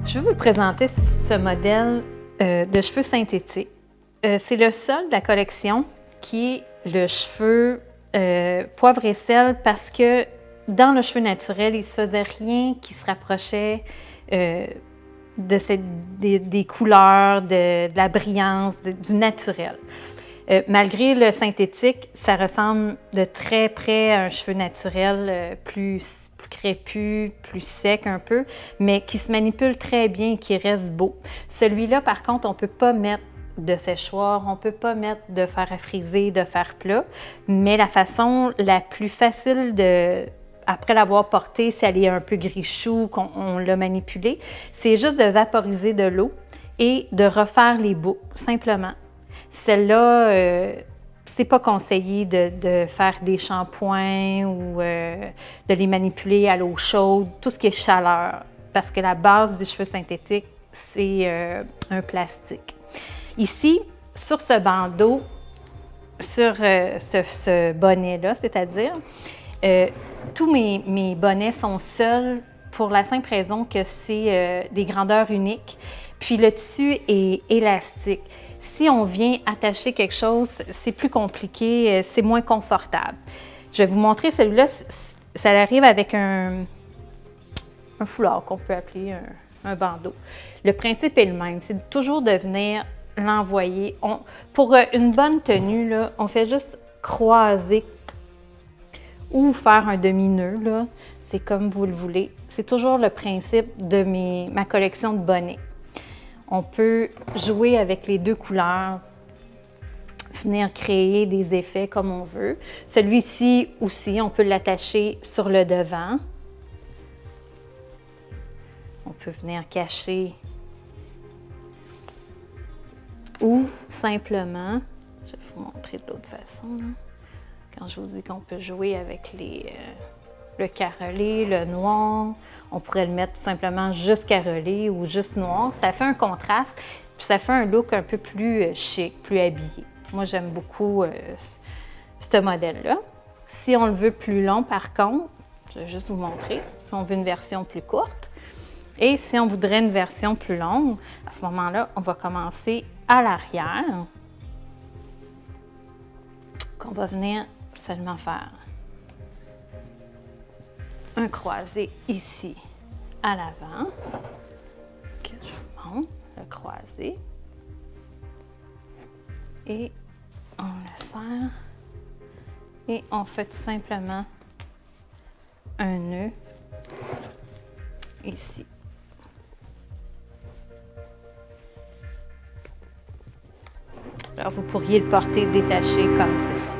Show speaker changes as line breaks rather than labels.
Je veux vous présenter ce modèle de cheveux synthétiques. C'est le seul de la collection qui est le cheveu poivre et sel parce que dans le cheveu naturel, il ne se faisait rien qui se rapprochait des couleurs, de la brillance, du naturel. Malgré le synthétique, ça ressemble de très près à un cheveu naturel plus crépus, plus sec un peu, mais qui se manipule très bien et qui reste beau. Celui-là, par contre, on ne peut pas mettre de séchoir, on ne peut pas mettre de fer à friser, de fer plat, mais la façon la plus facile après l'avoir porté, si elle est un peu gris-chou, qu'on l'a manipulé, c'est juste de vaporiser de l'eau et de refaire les boucles, simplement. Celle-là, c'est pas conseillé de faire des shampoings ou de les manipuler à l'eau chaude, tout ce qui est chaleur, parce que la base du cheveu synthétique, c'est un plastique. Ici, sur ce bandeau, sur ce bonnet-là, c'est-à-dire, tous mes bonnets sont seuls pour la simple raison que c'est des grandeurs uniques, puis le tissu est élastique. Si on vient attacher quelque chose, c'est plus compliqué, c'est moins confortable. Je vais vous montrer celui-là, ça arrive avec un foulard qu'on peut appeler un bandeau. Le principe est le même, c'est toujours de venir l'envoyer. Pour une bonne tenue, là, on fait juste croiser ou faire un demi-nœud, c'est comme vous le voulez. C'est toujours le principe de ma collection de bonnets. On peut jouer avec les deux couleurs, venir créer des effets comme on veut. Celui-ci aussi, on peut l'attacher sur le devant. On peut venir cacher ou simplement, je vais vous montrer de l'autre façon, là. Quand je vous dis qu'on peut jouer avec le carrelé, le noir, on pourrait le mettre tout simplement juste carrelé ou juste noir. Ça fait un contraste, puis ça fait un look un peu plus chic, plus habillé. Moi, j'aime beaucoup ce modèle-là. Si on le veut plus long, par contre, je vais juste vous montrer, si on veut une version plus courte. Et si on voudrait une version plus longue, à ce moment-là, on va commencer à l'arrière, qu'on va venir seulement faire un croisé ici à l'avant, que je vous montre, le croisé, et on le serre et on fait tout simplement un nœud ici. Alors vous pourriez le porter détaché comme ceci.